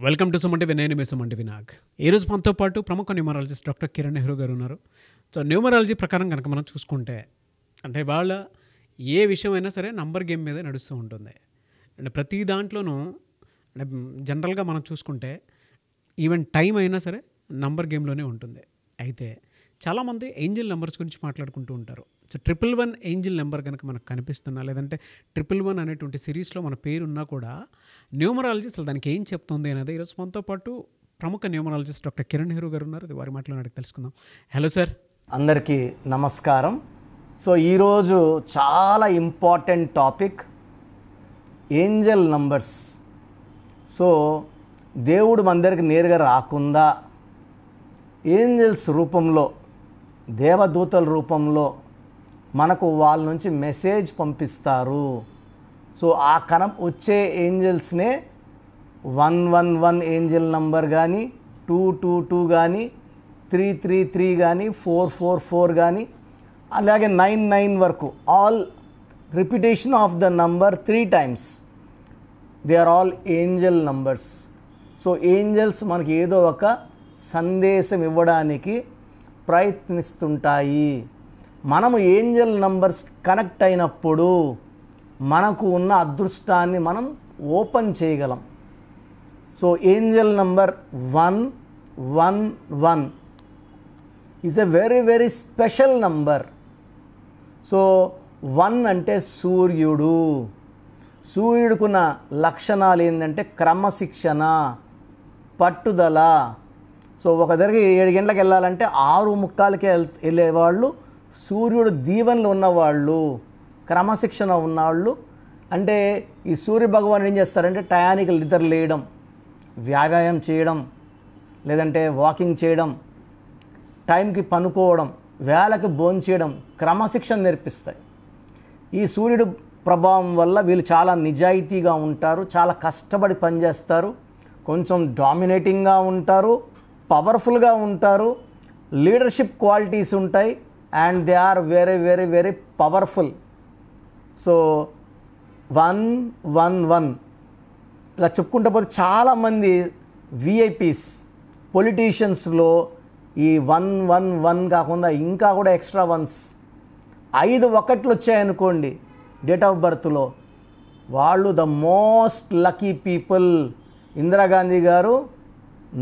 Welcome to సుమంటివి. నేను మీ సుమంటివి నాగ్. ఈరోజు మనతో పాటు ప్రముఖ న్యూమరాలజిస్ట్ డాక్టర్ కిరణ్ నెహ్రూ గారు ఉన్నారు. సో న్యూమరాలజీ ప్రకారం కనుక మనం చూసుకుంటే అంటే వాళ్ళ ఏ విషయమైనా సరే నంబర్ గేమ్ మీద నడుస్తూ ఉంటుంది. అంటే ప్రతి దాంట్లోనూ అంటే జనరల్గా మనం చూసుకుంటే ఈవెన్ టైం అయినా సరే నంబర్ గేమ్లోనే ఉంటుంది. అయితే చాలామంది ఏంజిల్ నెంబర్స్ గురించి మాట్లాడుకుంటూ ఉంటారు. సో 111 ఏంజిల్ నెంబర్ కనుక మనకు కనిపిస్తున్నా లేదంటే 111 అనేటువంటి సిరీస్లో మన పేరు ఉన్నా కూడా న్యూమరాలజీ అసలు దానికి ఏం చెప్తుంది అనేది ఈరోజు మనతో పాటు ప్రముఖ న్యూమరాలజిస్ట్ డాక్టర్ కిరణ్ నెహ్రూ గారు ఉన్నారు. అది వారి మాటలో అడిగి తెలుసుకుందాం. Hello sir. అందరికీ నమస్కారం. సో ఈరోజు చాలా important topic Angel numbers. So దేవుడు మన దగ్గరికి నేరుగా రాకుండా ఏంజల్స్ రూపంలో, దేవదూతల రూపంలో మనకు వాళ్ళ నుంచి మెసేజ్ పంపిస్తారు. సో ఆ వచ్చే ఏంజల్స్నే 111 ఏంజల్ నంబర్ కానీ, 222 కానీ, 333 కానీ, 444 కానీ, అలాగే 99 వరకు all repetition of the number 3 times. They are all angel numbers. So angels మనకి ఏదో ఒక సందేశం ఇవ్వడానికి ప్రయత్నిస్తుంటాయి. మనము ఏంజల్ నంబర్స్ కనెక్ట్ అయినప్పుడు మనకు ఉన్న అదృష్టాన్ని మనం ఓపెన్ చేయగలం. So Angel number 111 is a very very special number. So 1 అంటే సూర్యుడు. సూర్యుడికున్న లక్షణాలు ఏంటంటే క్రమశిక్షణ, పట్టుదల. సో ఒక దగ్గరికి 7 గంటలకు వెళ్ళాలంటే 6:45కే వెళ్ళేవాళ్ళు సూర్యుడు దీవెనలు ఉన్నవాళ్ళు, క్రమశిక్షణ ఉన్నవాళ్ళు. అంటే ఈ సూర్య భగవాన్ ఏం చేస్తారంటే టయానికి నిద్ర లేయడం, వ్యాయామం చేయడం, లేదంటే వాకింగ్ చేయడం, టైంకి పనుకోవడం, వేళకి భోంచేయడం, క్రమశిక్షణ నేర్పిస్తాయి. ఈ సూర్యుడు ప్రభావం వల్ల వీళ్ళు చాలా నిజాయితీగా ఉంటారు, చాలా కష్టపడి పనిచేస్తారు, కొంచెం డామినేటింగ్గా ఉంటారు, పవర్ఫుల్గా ఉంటారు, లీడర్షిప్ క్వాలిటీస్ ఉంటాయి, and they are very very very powerful. So 111 ఇలా చెప్పుకుంటే పోతే చాలామంది విఐపీస్, పొలిటీషియన్స్లో ఈ 111 కాకుండా ఇంకా కూడా ఎక్స్ట్రా 1s 5 1లు వచ్చాయనుకోండి డేట్ ఆఫ్ బర్త్లో, వాళ్ళు the most lucky people. Indira Gandhi గారు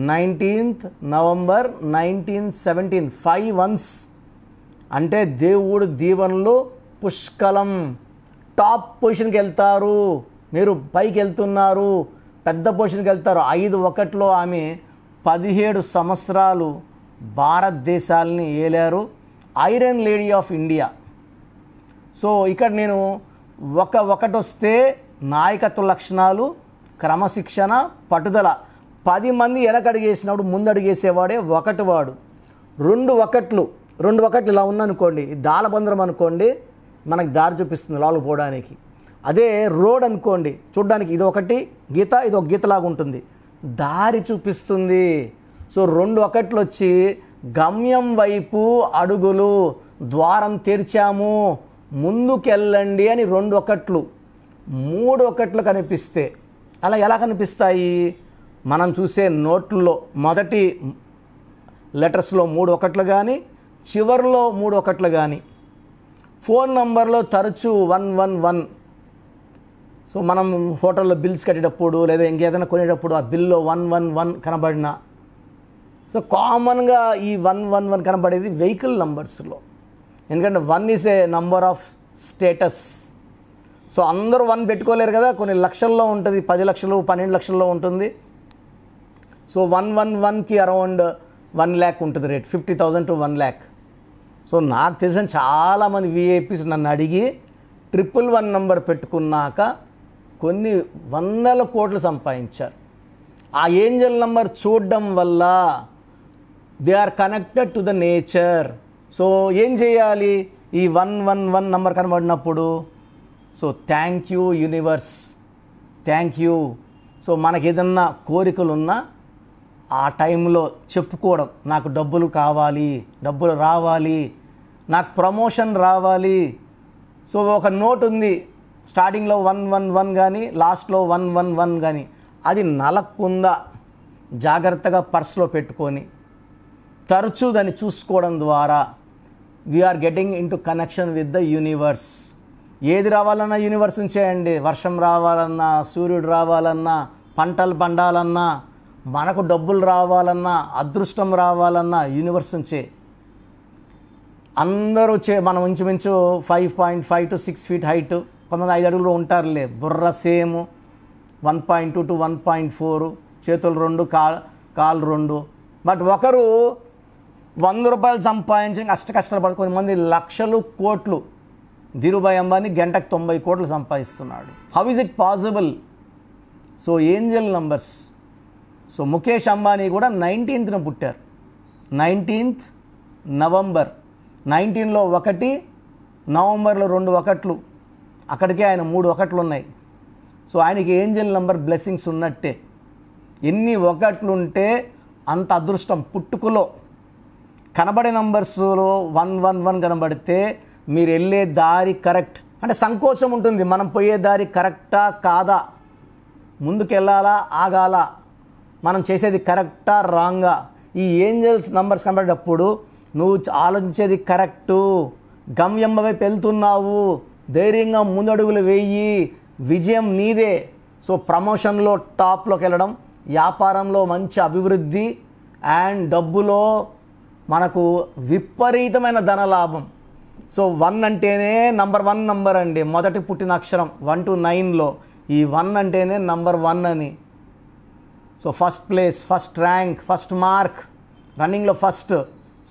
19th November 1917 5 1s అంటే దేవుడు దీవెనలు పుష్కలం, టాప్ పొజిషన్కి వెళ్తారు, మీరు పైకి వెళ్తున్నారు, పెద్ద పొజిషన్కి వెళ్తారు. 5 1లో ఆమె 17 సంవత్సరాలు భారతదేశాలని ఏలారు, iron lady of India. So ఇక్కడ నేను 1 వస్తే నాయకత్వ లక్షణాలు, క్రమశిక్షణ, పట్టుదల. 10 మంది వెనకడిగేసినప్పుడు ముందడిగేసేవాడే 1 వాడు. 2 1 ఇలా ఉందనుకోండి, దాలబందరం అనుకోండి, మనకు దారి చూపిస్తుంది లోపలికి పోవడానికి. అదే రోడ్ అనుకోండి, చూడడానికి ఇది ఒకటి గీత, ఇది ఒక గీతలాగా ఉంటుంది, దారి చూపిస్తుంది. సో 2 1 వచ్చి గమ్యం వైపు అడుగులు, ద్వారం తెరిచాము, ముందుకెళ్ళండి అని 2 1. 3 1 కనిపిస్తే అలా ఎలా కనిపిస్తాయి? మనం చూసే నోట్లలో మొదటి లెటర్స్లో 3 1 కానీ, చివరిలో 3 1 కానీ, ఫోన్ నంబర్లో తరచూ 111. సో మనం హోటల్లో బిల్స్ కట్టేటప్పుడు లేదా ఇంకేదైనా కొనేటప్పుడు ఆ బిల్లో 111 కనబడిన, సో కామన్గా ఈ 111 కనబడేది వెహికల్ నంబర్స్లో. ఎందుకంటే 1 is a number of status. So అందరూ 1 పెట్టుకోలేరు కదా, కొన్ని లక్షల్లో ఉంటుంది, 10 లక్షలు 12 లక్షల్లో ఉంటుంది. సో 111కి అరౌండ్ 1 lakh ఉంటుంది రేట్, 50,000 to 1 lakh. సో నాకు తెలిసిన చాలామంది విఐపీస్ నన్ను అడిగి 111 నంబర్ పెట్టుకున్నాక కొన్ని 100 కోట్లు సంపాదించారు. ఆ ఏంజల్ నంబర్ చూడడం వల్ల they are connected to the nature. So ఏం చేయాలి? ఈ 111 నంబర్ కనబడినప్పుడు so thank you universe, thank you. So మనకి ఏదన్నా కోరికలు ఉన్నా ఆ టైంలో చెప్పుకోవడం, నాకు డబ్బులు కావాలి, డబ్బులు రావాలి, నాకు ప్రమోషన్ రావాలి. సో ఒక నోట్ ఉంది, స్టార్టింగ్లో 111 కానీ లాస్ట్లో 111 కానీ, అది నలక్కుందా జాగ్రత్తగా పర్స్లో పెట్టుకొని తరచూ దాన్ని చూసుకోవడం ద్వారా we are getting into connection with the universe. ఏది రావాలన్నా యూనివర్స్ ఉంచేయండి. వర్షం రావాలన్నా, సూర్యుడు రావాలన్నా, పంటలు పండాలన్నా, మనకు డబ్బులు రావాలన్నా, అదృష్టం రావాలన్నా యూనివర్స్ ఉంచే. అందరూ మనం ఇంచుమించు 5.5 to 6 feet హైట్, కొంతమంది 5 అడుగులు ఉంటారులే. బుర్ర సేమ్ 1.2 to 1.4, చేతులు 2, కాళ్ళు 2. బట్ ఒకరు 100 రూపాయలు సంపాదించి కష్టాలు పడి, కొంతమంది లక్షలు కోట్లు. ధీరుభాయ్ అంబానీ గంటకు 90 కోట్లు సంపాదిస్తున్నాడు. How is it possible? So Angel numbers. So Mukesh Ambani కూడా 19th పుట్టారు. 19th November. 19లో 1, నవంబర్లో 2 1. అక్కడికే ఆయన 3 1 ఉన్నాయి. సో ఆయనకి ఏంజల్ నంబర్ బ్లెస్సింగ్స్ ఉన్నట్టే. ఎన్ని 1 ఉంటే అంత అదృష్టం. పుట్టుకలో కనబడే నంబర్స్లో 111 కనబడితే మీరు వెళ్ళే దారి కరెక్ట్. అంటే సంకోచం ఉంటుంది, మనం పోయే దారి కరెక్టా కాదా, ముందుకు వెళ్ళాలా ఆగాలా, మనం చేసేది కరెక్టా రాంగా. ఈ ఏంజల్స్ నంబర్స్ కనబడేటప్పుడు నువ్వు ఆలోచించేది కరెక్టు, గమ్యం వైపు వెళ్తున్నావు, ధైర్యంగా ముందడుగులు వేయి, విజయం నీదే. సో ప్రమోషన్లో టాప్లోకి వెళ్ళడం, వ్యాపారంలో మంచి అభివృద్ధి, అండ్ డబ్బులో మనకు విపరీతమైన ధనలాభం. సో 1 అంటేనే నంబర్ 1 నంబర్ అండి. మొదటి పుట్టిన అక్షరం 1 to 9లో ఈ 1 అంటేనే నంబర్ 1 అని. So first place, first rank, first mark, రన్నింగ్లో ఫస్ట్.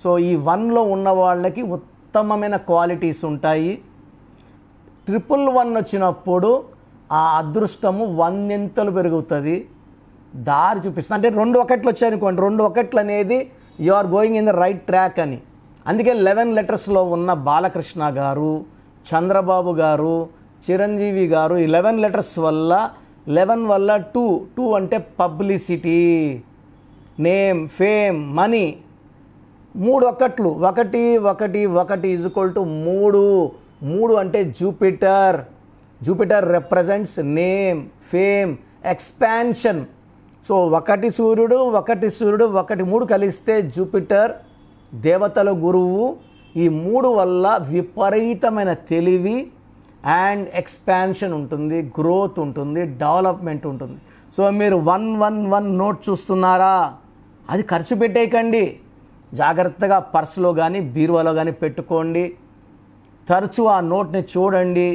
సో ఈ 1లో ఉన్న వాళ్ళకి ఉత్తమమైన క్వాలిటీస్ ఉంటాయి. 111 వచ్చినప్పుడు ఆ అదృష్టము 100 పెరుగుతుంది, దారి చూపిస్తుంది. అంటే 2 1 వచ్చాయి అనుకోండి, 2 1 అనేది you are going in the right track అని. అందుకే 11 లెటర్స్లో ఉన్న బాలకృష్ణ గారు, చంద్రబాబు గారు, చిరంజీవి గారు 11 లెటర్స్ వల్ల, 11 వల్ల 2 అంటే publicity, name, fame, money. 3 1 1 1 1 is equal to 3. 3 అంటే Jupiter. Jupiter represents name, fame, expansion. So 1 సూర్యుడు 1 సూర్యుడు 1 3 కలిస్తే జూపిటర్, దేవతల గురువు. ఈ 3 వల్ల విపరీతమైన తెలివి అండ్ ఎక్స్పాన్షన్ ఉంటుంది, గ్రోత్ ఉంటుంది, డెవలప్మెంట్ ఉంటుంది. సో మీరు 111 నోట్ చూస్తున్నారా, అది ఖర్చు పెట్టేయకండి. జాగ్రత్తగా పర్సులో కానీ బీరువాలో కానీ పెట్టుకోండి. తరచూ ఆ నోట్ని చూడండి,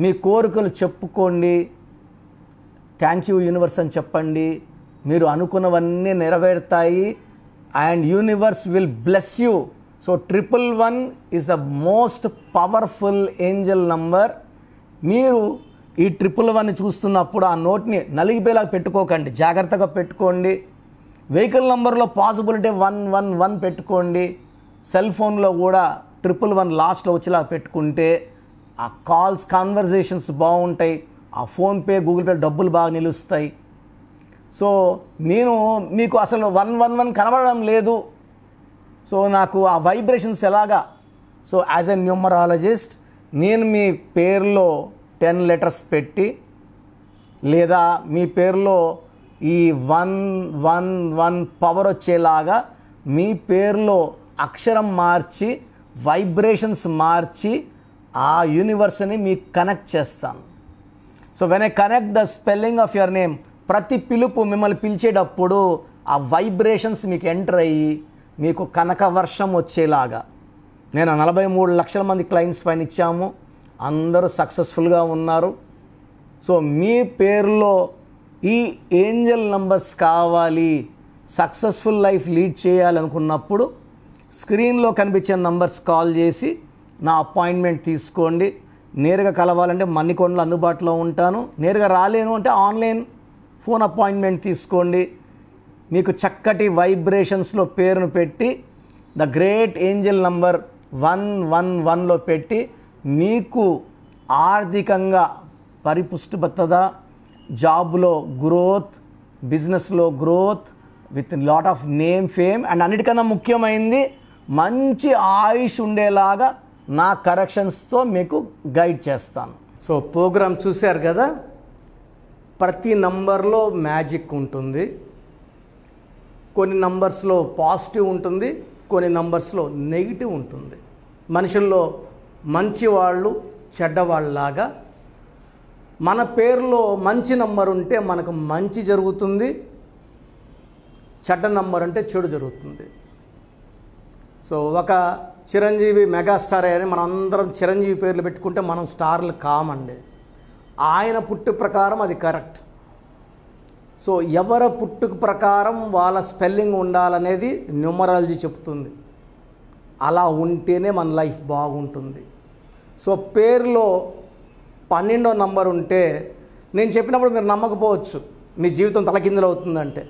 మీ కోరికలు చెప్పుకోండి, థ్యాంక్ యూ యూనివర్స్ అని చెప్పండి. మీరు అనుకున్నవన్నీ నెరవేరుతాయి and universe will bless you. So 111 is the most powerful Angel number. మీరు ఈ 111 చూస్తున్నప్పుడు ఆ నోట్ని నలిగిపోయేలాగా పెట్టుకోకండి, జాగ్రత్తగా పెట్టుకోండి. వెహికల్ నంబర్లో పాసిబిలిటీ 111 పెట్టుకోండి. సెల్ ఫోన్లో కూడా 111 లాస్ట్లో వచ్చేలా పెట్టుకుంటే ఆ కాల్స్, కాన్వర్జేషన్స్ బాగుంటాయి. ఆ ఫోన్పే, గూగుల్ పే డబ్బులు బాగా నిలుస్తాయి. సో నేను మీకు అసలు 111 కనబడడం లేదు, సో నాకు ఆ వైబ్రేషన్స్ ఎలాగా. సో యాజ్ ఎ న్యూమరాలజిస్ట్ నేను మీ పేరులో 10 లెటర్స్ పెట్టి, లేదా మీ పేరులో ఈ 111 పవర్ వచ్చేలాగా మీ పేరులో అక్షరం మార్చి, వైబ్రేషన్స్ మార్చి ఆ యూనివర్స్ని మీకు కనెక్ట్ చేస్తాను. So when I connect the spelling of your name, ప్రతి పిలుపు మిమ్మల్ని పిలిచేటప్పుడు ఆ వైబ్రేషన్స్ మీకు ఎంటర్ అయ్యి మీకు కనక వర్షం వచ్చేలాగా. నేను 43 లక్షల మంది క్లయింట్స్ పైన ఇచ్చాము, అందరూ సక్సెస్ఫుల్గా ఉన్నారు. సో మీ పేరులో ఈ ఏంజల్ నంబర్స్ కావాలి, సక్సెస్ఫుల్ లైఫ్ లీడ్ చేయాలనుకున్నప్పుడు స్క్రీన్లో కనిపించే నంబర్స్ కాల్ చేసి నా అపాయింట్మెంట్ తీసుకోండి. నేరుగా కలవాలంటే మన్నికొండలో అందుబాటులో ఉంటాను. నేరుగా రాలేను అంటే ఆన్లైన్ ఫోన్ అపాయింట్మెంట్ తీసుకోండి. మీకు చక్కటి వైబ్రేషన్స్లో పేరును పెట్టి ద గ్రేట్ ఏంజల్ నంబర్ 111లో పెట్టి మీకు ఆర్థికంగా పరిపుష్టిబద్ధత, జాబ్లో గ్రోత్, బిజినెస్లో growth with lot of name, fame and అన్నిటికన్నా ముఖ్యమైనది మంచి ఆయుష్ ఉండేలాగా నా కరెక్షన్స్తో మీకు గైడ్ చేస్తాను. సో ప్రోగ్రామ్ చూశారు కదా, ప్రతి నంబర్లో మ్యాజిక్ ఉంటుంది. కొన్ని నంబర్స్లో పాజిటివ్ ఉంటుంది, కొన్ని నంబర్స్లో నెగిటివ్ ఉంటుంది. మనుషుల్లో మంచివాళ్ళు చెడ్డవాళ్ళలాగా మన పేరులో మంచి నంబర్ ఉంటే మనకు మంచి జరుగుతుంది, చెడ్డ నంబర్ అంటే చెడు జరుగుతుంది. సో ఒక చిరంజీవి మెగాస్టార్ అని మనం అందరం చిరంజీవి పేర్లు పెట్టుకుంటే మనం స్టార్లు కామండి. ఆయన పుట్టు ప్రకారం అది కరెక్ట్. సో ఎవరి పుట్టుక ప్రకారం వాళ్ళ స్పెల్లింగ్ ఉండాలనేది న్యూమరాలజీ చెప్తుంది. అలా ఉంటేనే మన లైఫ్ బాగుంటుంది. సో పేరులో 12వ నంబర్ ఉంటే నేను చెప్పినప్పుడు మీరు నమ్మకపోవచ్చు, మీ జీవితం తలకిందులు అవుతుందంటే.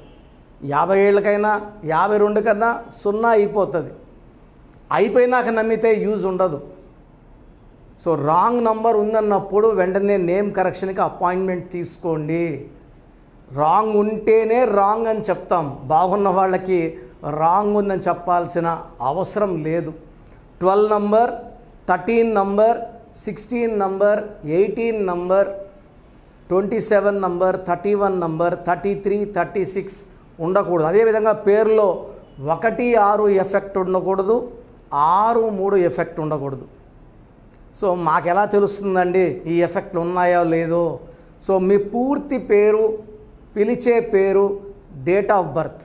50 ఏళ్ళకైనా 52 కన్నా 0 అయిపోతుంది. అయిపోయినాక నమ్మితే యూజ్ ఉండదు. సో రాంగ్ నంబర్ ఉందన్నప్పుడు వెంటనే నేమ్ కరెక్షన్కి అపాయింట్మెంట్ తీసుకోండి. రాంగ్ ఉంటేనే రాంగ్ అని చెప్తాం. బాగున్న వాళ్ళకి రాంగ్ ఉందని చెప్పాల్సిన అవసరం లేదు. 12 number, 13 number, 16 number, 18 number, 27 number, 31 number, 33, 36 ఉండకూడదు. అదేవిధంగా పేరులో 1, 6 ఎఫెక్ట్ ఉండకూడదు, 6, 3 ఎఫెక్ట్ ఉండకూడదు. సో మాకు ఎలా తెలుస్తుందండి ఈ ఎఫెక్ట్లు ఉన్నాయో లేదో? సో మీ పూర్తి పేరు, పిలిచే పేరు, date of birth.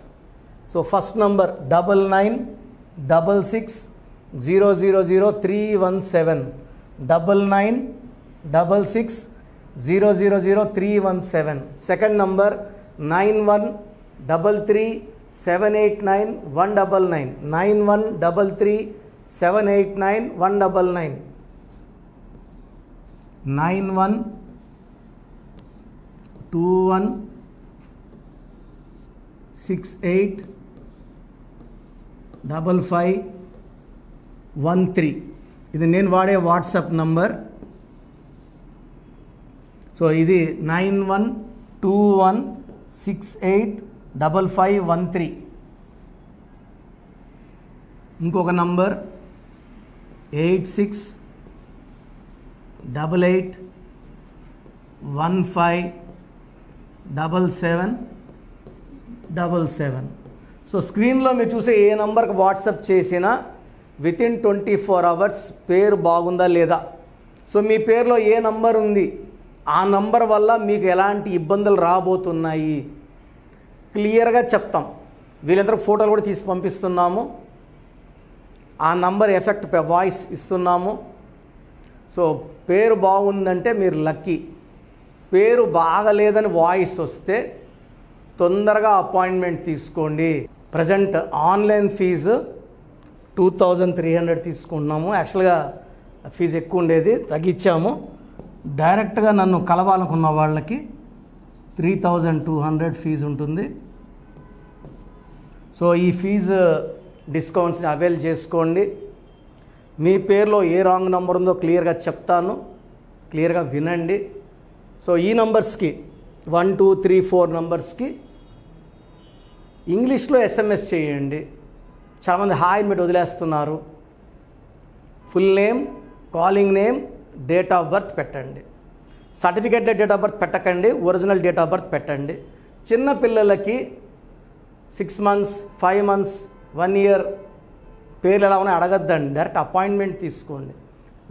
So first number 9966000317, 9966000317. Second number 9133789199, 9133789199, 9121685513. ఇది నేను వాడే వాట్సాప్ నంబర్. సో ఇది 9121685513. ఇంకొక నంబర్ 8688157777. సో స్క్రీన్లో మీరు చూసే ఏ నంబర్కి వాట్సాప్ చేసినా వితిన్ 24 అవర్స్ పేరు బాగుందా లేదా. సో మీ పేరులో ఏ నంబర్ ఉంది, ఆ నంబర్ వల్ల మీకు ఎలాంటి ఇబ్బందులు రాబోతున్నాయి క్లియర్గా చెప్తాం. వీళ్ళందరికీ ఫోటోలు కూడా తీసి పంపిస్తున్నాము. ఆ నంబర్ ఎఫెక్ట్ వాయిస్ ఇస్తున్నాము. సో పేరు బాగుందంటే మీరు లక్కీ. పేరు బాగలేదని వాయిస్ వస్తే తొందరగా అపాయింట్మెంట్ తీసుకోండి. ప్రజెంట్ ఆన్లైన్ ఫీజు 2300 తీసుకుంటున్నాము. యాక్చువల్గా ఫీజు ఎక్కువ ఉండేది, తగ్గించాము. డైరెక్ట్గా నన్ను కలవాలనుకున్న వాళ్ళకి 3200 ఫీజు ఉంటుంది. సో ఈ ఫీజు డిస్కౌంట్స్ని అవైల్ చేసుకోండి. మీ పేరులో ఏ రాంగ్ నెంబర్ ఉందో క్లియర్గా చెప్తాను, క్లియర్గా వినండి. సో ఈ నంబర్స్కి 1, 2, 3, 4 నంబర్స్కి ఇంగ్లీష్లో SMS చేయండి. చాలామంది హాయ్ మీరు వదిలేస్తున్నారు. Full name, calling name, date of birth పెట్టండి. సర్టిఫికేట్ డేట్ ఆఫ్ బర్త్ పెట్టకండి, ఒరిజినల్ డేట్ ఆఫ్ బర్త్ పెట్టండి. చిన్న పిల్లలకి 6 months, 5 months, 1 year పేర్లు ఎలా ఉన్నాయి అడగద్దండి, డైరెక్ట్ అపాయింట్మెంట్ తీసుకోండి.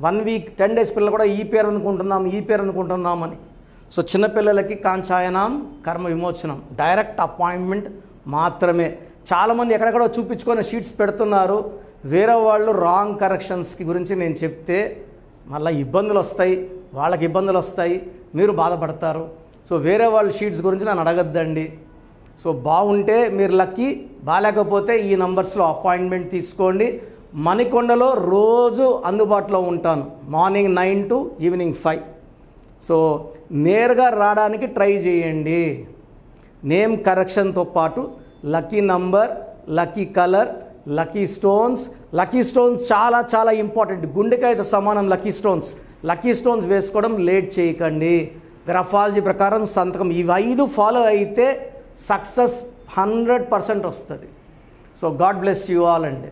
1 week, 10 days పిల్లలు కూడా ఈ పేరు అనుకుంటున్నామని. సో చిన్నపిల్లలకి కాంచాయనం, కర్మ విమోచనం, డైరెక్ట్ అపాయింట్మెంట్ మాత్రమే. చాలామంది ఎక్కడెక్కడో చూపించుకొని షీట్స్ పెడుతున్నారు. వేరే వాళ్ళు రాంగ్ కరెక్షన్స్కి గురించి నేను చెప్తే మళ్ళీ ఇబ్బందులు వస్తాయి, వాళ్ళకి ఇబ్బందులు వస్తాయి, మీరు బాధపడతారు. సో వేరే వాళ్ళ షీట్స్ గురించి నన్ను అడగద్దండి. సో బాగుంటే మీరు లక్కీ, బాగాలేకపోతే ఈ నంబర్స్లో అపాయింట్మెంట్ తీసుకోండి. మణికొండలో రోజు అందుబాటులో ఉంటాను, మార్నింగ్ 9 to ఈవినింగ్ 5. సో నేరుగా రావడానికి ట్రై చేయండి. నేమ్ కరెక్షన్తో పాటు lucky number, lucky colour, lucky stones. Lucky stones చాలా చాలా ఇంపార్టెంట్. గుండెకాయతో సమానం లక్కీ స్టోన్స్. లక్కీ స్టోన్స్ వేసుకోవడం లేట్ చేయకండి. గ్రఫాలజీ ప్రకారం సంతకం, ఇవి 5 ఫాలో అయితే సక్సెస్ 100% వస్తుంది. So God bless you all అండి.